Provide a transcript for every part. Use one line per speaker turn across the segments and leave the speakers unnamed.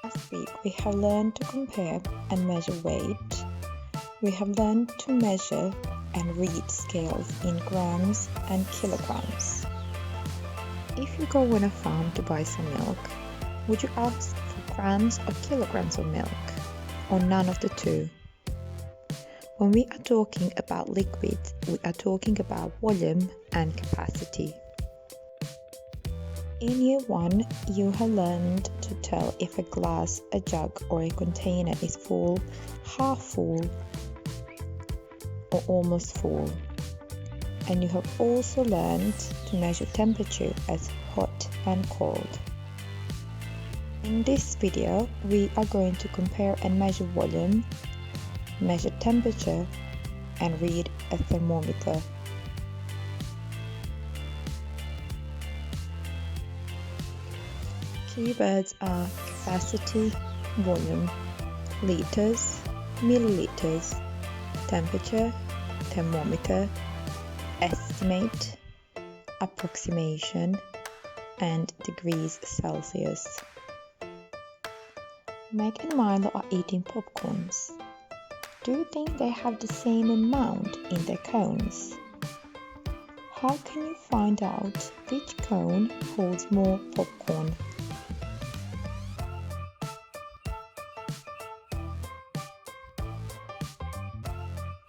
Last week we have learned to compare and measure weight. We have learned to measure and read scales in grams and kilograms. If you go on a farm to buy some milk, would you ask for grams or kilograms of milk, or none of the two? When we are talking about liquids, we are talking about volume and capacity. In year 1, you have learned to tell if a glass, a jug or a container is full, half full or almost full. And you have also learned to measure temperature as hot and cold. In this video, we are going to compare and measure volume, measure temperature and read a thermometer. Keywords are capacity, volume, liters, milliliters, temperature, thermometer, estimate, approximation, and degrees Celsius. Meg and Milo are eating popcorns. Do you think they have the same amount in their cones? How can you find out which cone holds more popcorn?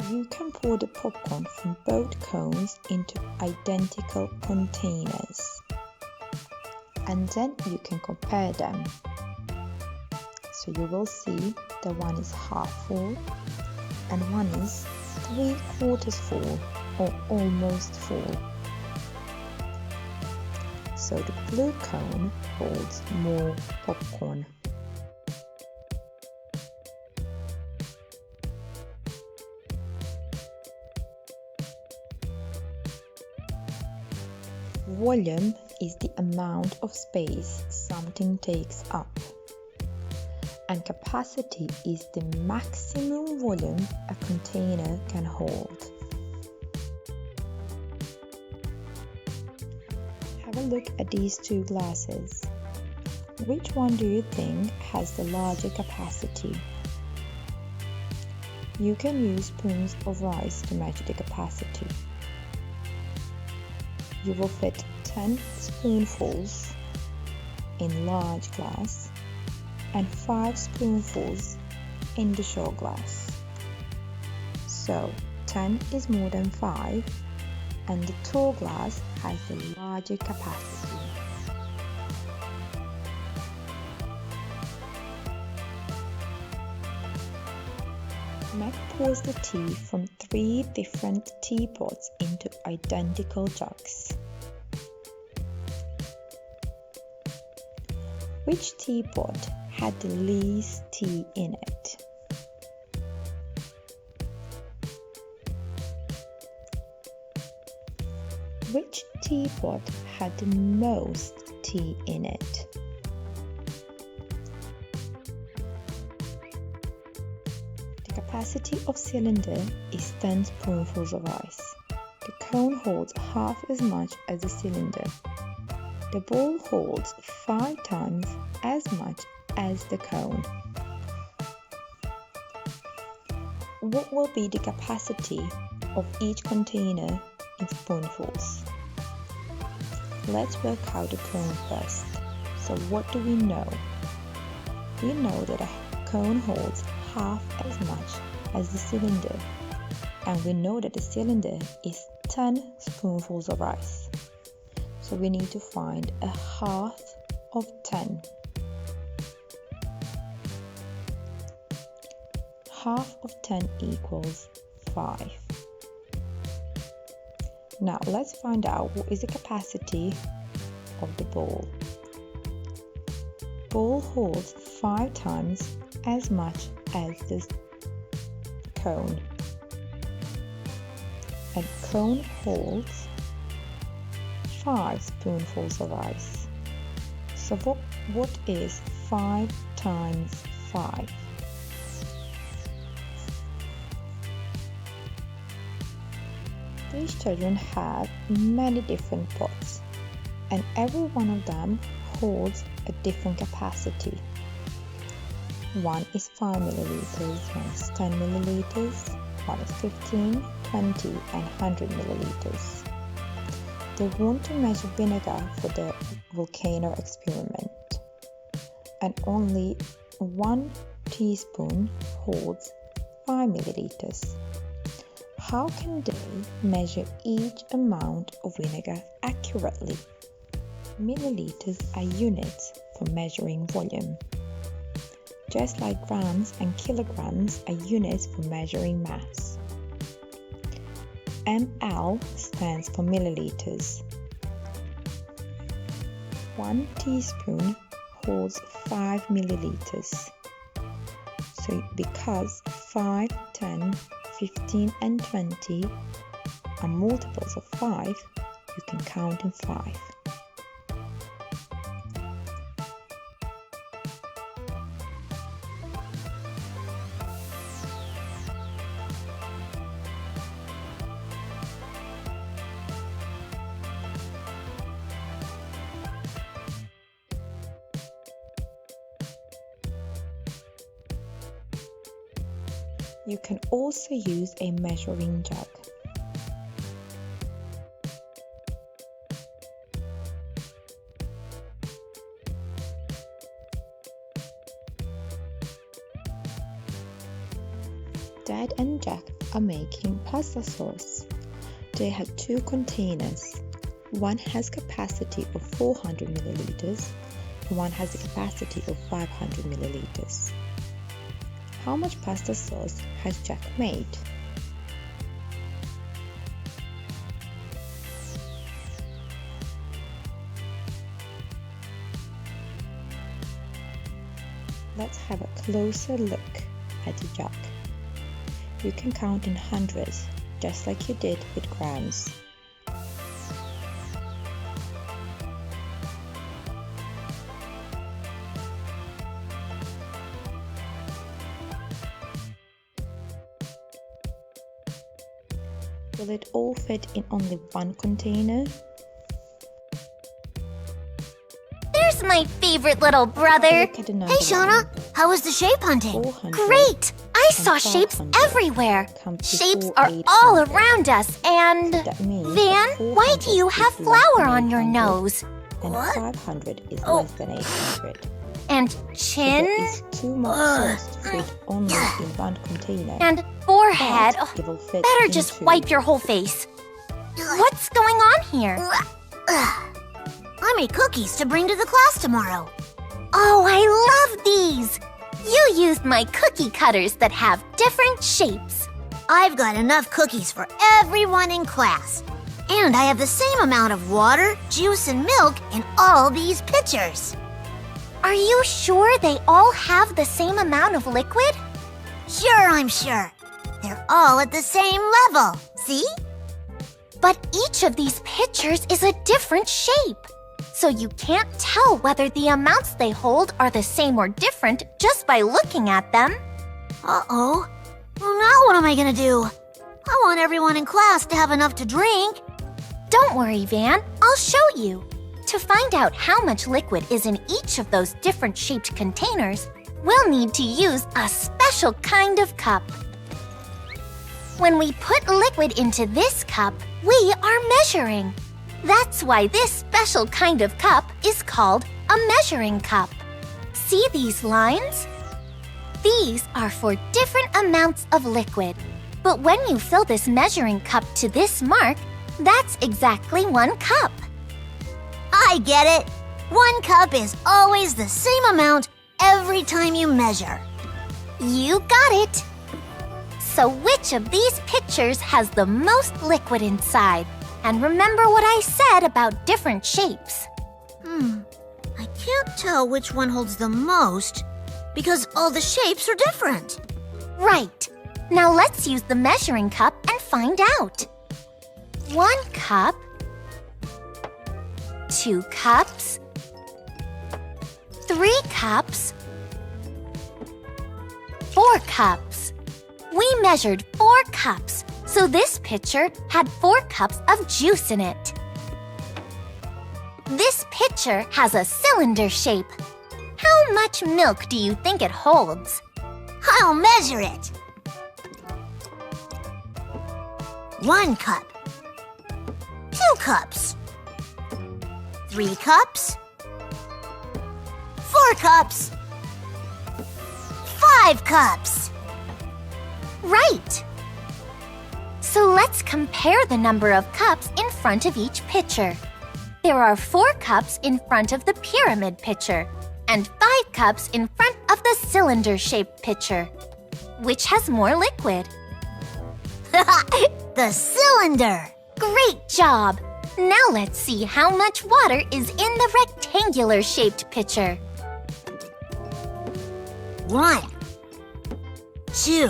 You can pour the popcorn from both cones into identical containers, and then you can compare them. So you will see that one is half full and one is 3/4 full or almost full. So the blue cone holds more popcorn. Volume is the amount of space something takes up, and capacity is the maximum volume a container can hold. Have a look at these two glasses. Which one do you think has the larger capacity? You can use spoons of rice to measure the capacity. You will fit 10 spoonfuls in large glass and 5 spoonfuls in the short glass. So 10 is more than 5 and the tall glass has the larger capacity. Meg pours the tea from 3 different teapots into identical jugs. Which teapot had the least tea in it? Which teapot had the most tea in it? The capacity of cylinder is 10 spoonfuls of rice. The cone holds half as much as the cylinder. The bowl holds 5 times as much as the cone. What will be the capacity of each container in spoonfuls? Let's work out the cone first. So what do we know? We know that a cone holds half as much as the cylinder, and we know that the cylinder is 10 spoonfuls of rice. So we need to find a half of 10. Half of 10 equals 5. Now let's find out what is the capacity of the bowl. Bowl holds 5 times as much as the cone, and cone holds 5 spoonfuls of rice. So what is 5 times 5? These children have many different pots, and every one of them holds a different capacity. One is 5 milliliters, one is 10 milliliters, one is 15, 20 and 100 milliliters. They want to measure vinegar for their volcano experiment, and only 1 teaspoon holds 5 milliliters. How can they measure each amount of vinegar accurately? Milliliters are units for measuring volume. Just like grams and kilograms are units for measuring mass. ml stands for milliliters. 1 teaspoon holds 5 milliliters. So because 5, 10, 15 and 20 are multiples of 5, you can count in 5. You can also use a measuring jug. Dad and Jack are making pasta sauce. They have 2 containers. One has capacity of 400 milliliters and one has a capacity of 500 milliliters. How much pasta sauce has Jack made? Let's have a closer look at the jug. You can count in hundreds, just like you did with grams. Will it all fit in only 1 container?
There's my favorite little brother.
Hey
Shauna, how was the shape hunting?
Great! I saw shapes everywhere. Shapes are all around us and... Van, why do you have flour on your nose?
And 500 is less than 800.
And
So
chin?
there is too much sauce to fit only in 1 container.
And forehead?
But it will fit
Better just
into-
wipe your whole face. What's going on here?
I made cookies to bring to the class tomorrow.
Oh, I love these! You used my cookie cutters that have different shapes.
I've got enough cookies for everyone in class. And I have the same amount of water, juice, and milk in all these pitchers.
Are you sure they all have the same amount of liquid?
Sure, I'm sure. They're all at the same level. See?
But each of these pitchers is a different shape. So you can't tell whether the amounts they hold are the same or different just by looking at them.
Uh-oh. Well, now what am I gonna do? I want everyone in class to have enough to drink.
Don't worry, Van. I'll show you. To find out how much liquid is in each of those different shaped containers, we'll need to use a special kind of cup. When we put liquid into this cup, we are measuring. That's why this special kind of cup is called a measuring cup. See these lines? These are for different amounts of liquid. But when you fill this measuring cup to this mark, that's exactly 1 cup.
I get it. 1 cup is always the same amount every time you measure.
You got it. So which of these pitchers has the most liquid inside? And remember what I said about different shapes.
I can't tell which one holds the most because all the shapes are different.
Right. Now let's use the measuring cup and find out. 1 cup, 2 cups, 3 cups, 4 cups. We measured 4 cups, so this pitcher had 4 cups of juice in it. This pitcher has a cylinder shape. How much milk do you think it holds?
I'll measure it. 1 cup. 2 cups. 3 cups. 4 cups. 5 cups.
Right! So let's compare the number of cups in front of each pitcher. There are 4 cups in front of the pyramid pitcher and 5 cups in front of the cylinder-shaped pitcher. Which has more liquid?
The cylinder.
Great job! Now let's see how much water is in the rectangular-shaped pitcher.
1, 2,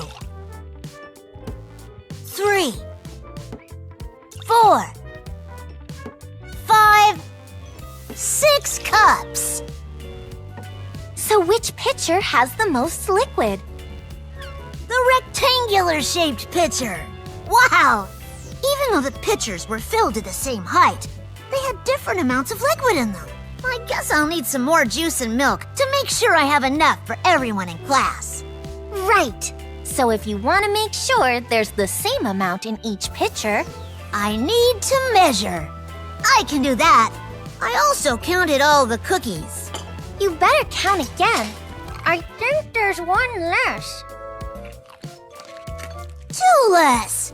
3, 4, 5, 6 cups.
So which pitcher has the most liquid?
The rectangular-shaped pitcher. Wow! Even though the pitchers were filled to the same height, they had different amounts of liquid in them. I guess I'll need some more juice and milk to make sure I have enough for everyone in class.
Right! So if you want to make sure there's the same amount in each pitcher,
I need to measure. I can do that. I also counted all the cookies.
you better count again. I think there's one less.
2 less.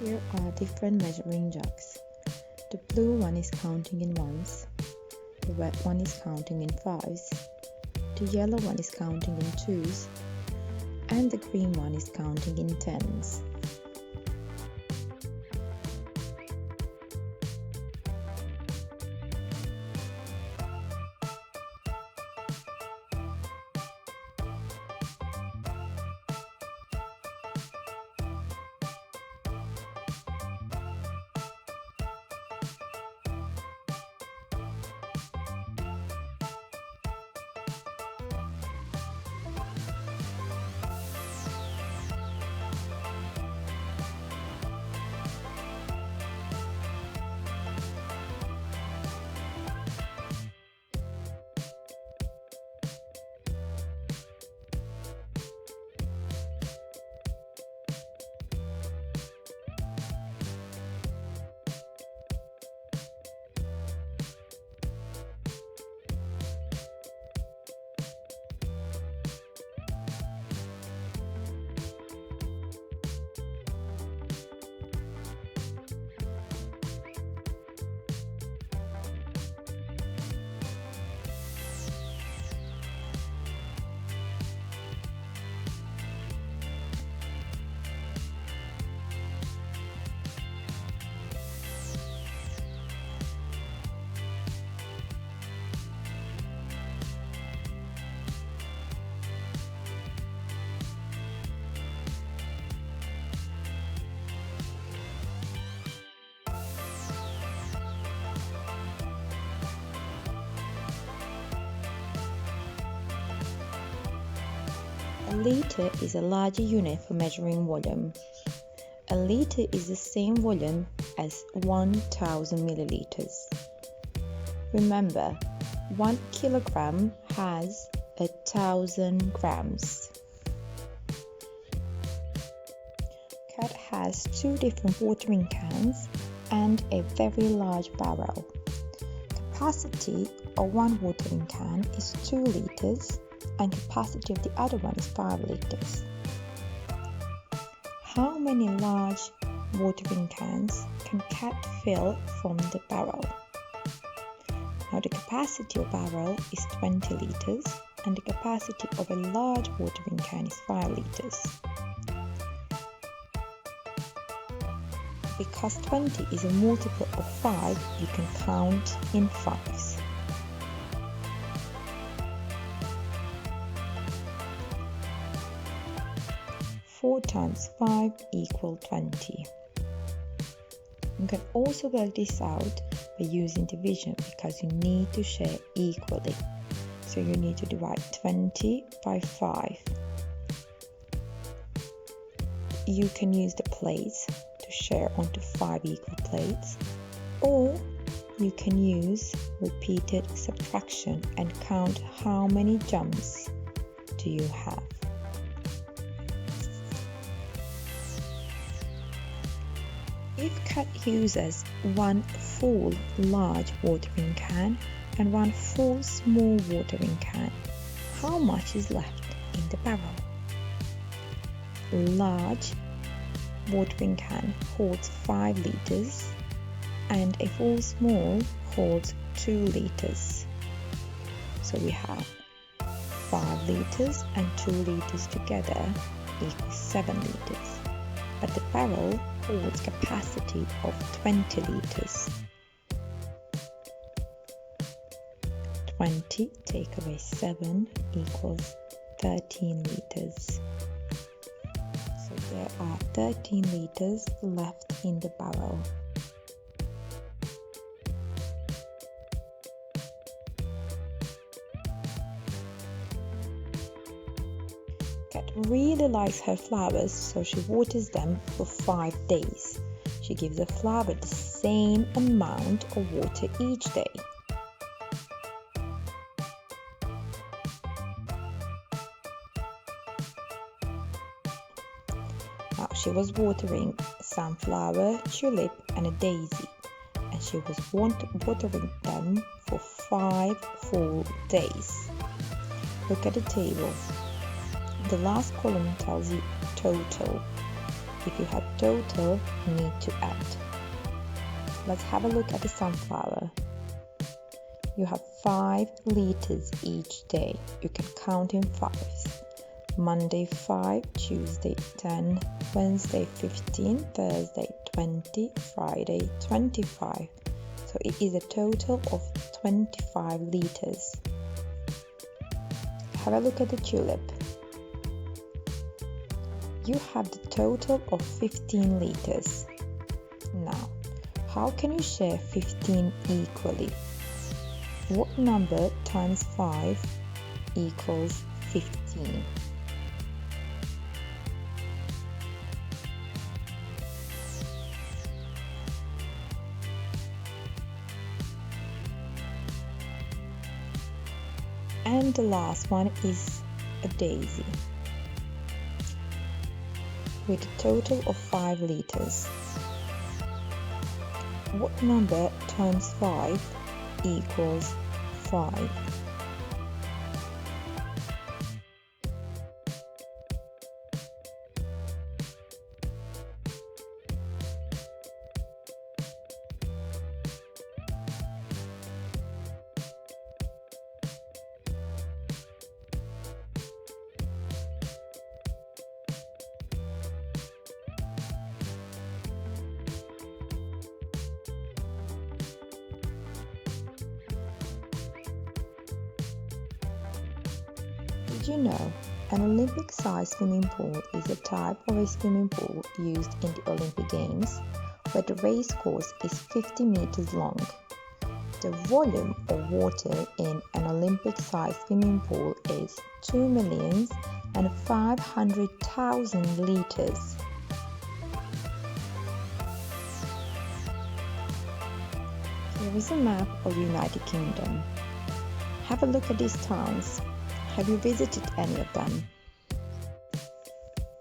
Here are different measuring jugs. The blue one is counting in ones, the red one is counting in fives, the yellow one is counting in twos, and the green one is counting in tens. A liter is a larger unit for measuring volume. A liter is the same volume as 1000 milliliters. Remember, 1 kilogram has 1000 grams. Cat has 2 different watering cans and a very large barrel. Capacity of one watering can is 2 liters and capacity of the other one is 5 liters. How many large watering cans can Cat fill from the barrel? Now the capacity of barrel is 20 liters and the capacity of a large watering can is 5 liters. Because 20 is a multiple of 5, you can count in fives. 4 times 5 equals 20. You can also work this out by using division because you need to share equally. So you need to divide 20 by 5. You can use the plates to share onto 5 equal plates, or You can use repeated subtraction and count how many jumps do you have. If Cat uses one full large watering can and one full small watering can, how much is left in the barrel? Large watering can holds 5 liters and a full small holds 2 liters. So we have 5 liters and 2 liters together equals 7 liters. But the barrel holds capacity of 20 liters. 20 take away 7 equals 13 liters. So there are 13 liters left in the barrel. Cat really likes her flowers, so she waters them for 5 days. She gives the flower the same amount of water each day. Now she was watering a sunflower, tulip and a daisy, and she was watering them for 5 full days. Look at the table. The last column tells you total. If you have total, you need to add. Let's have a look at the sunflower. You have 5 liters each day. You can count in 5s. Monday 5, Tuesday 10, Wednesday 15, Thursday 20, Friday 25. So it is a total of 25 liters. Have a look at the tulip. You have the total of 15 liters. Now, how can you share 15 equally? What number times 5 equals 15? And the last one is a daisy with a total of 5 liters. What number times 5 equals 5? Did you know an Olympic-sized swimming pool is a type of a swimming pool used in the Olympic Games, where the race course is 50 meters long? The volume of water in an Olympic-sized swimming pool is 2,500,000 liters. Here is a map of the United Kingdom. Have a look at these towns. Have you visited any of them?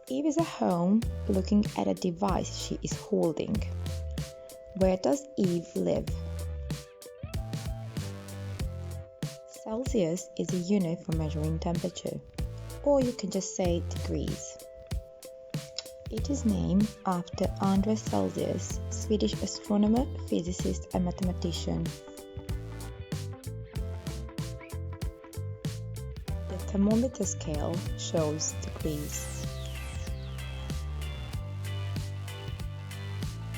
Eve is at home looking at a device she is holding. Where does Eve live? Celsius is a unit for measuring temperature, or you can just say degrees. It is named after Andreas Celsius, Swedish astronomer, physicist and mathematician. The thermometer scale shows degrees.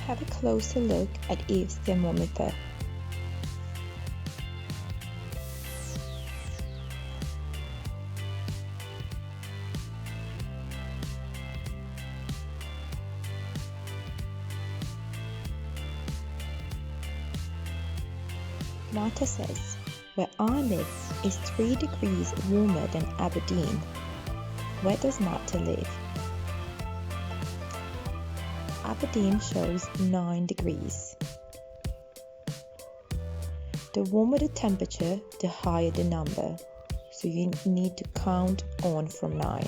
Have a closer look at Eve's thermometer. Marta says, "Where I live is 3 degrees warmer than Aberdeen." Where does Marta live? Aberdeen shows 9 degrees. The warmer the temperature, the higher the number. So you need to count on from 9.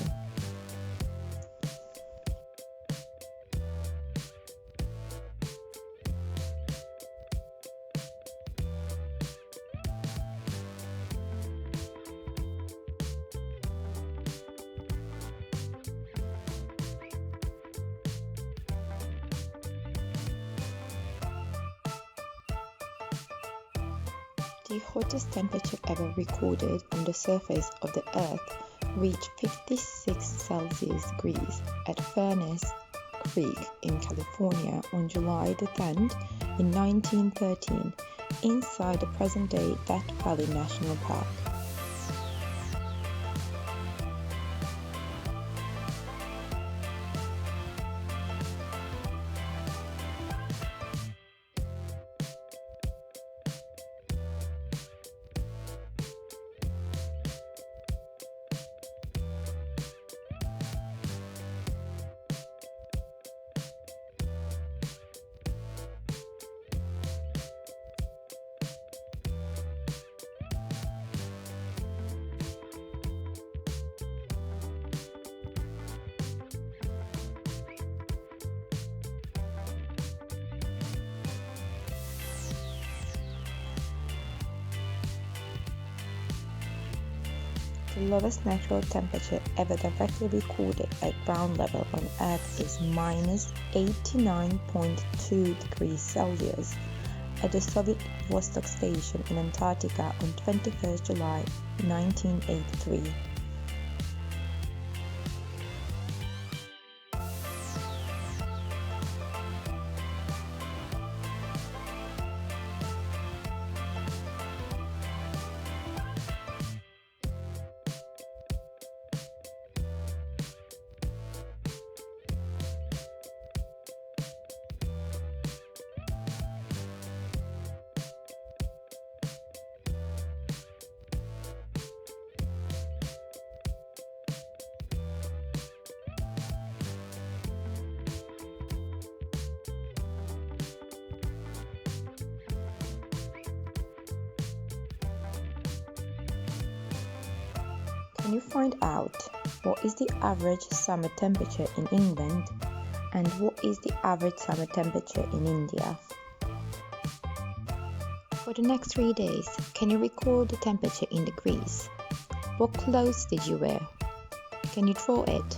The hottest temperature ever recorded on the surface of the Earth reached 56 Celsius degrees at Furnace Creek in California on July the 10th in 1913 inside the present-day Death Valley National Park. The lowest natural temperature ever directly recorded at ground level on Earth is minus 89.2 degrees Celsius at the Soviet Vostok Station in Antarctica on 21st July 1983. Can you find out what is the average summer temperature in England and what is the average summer temperature in India? For the next 3 days, can you record the temperature in degrees? What clothes did you wear? Can you draw it?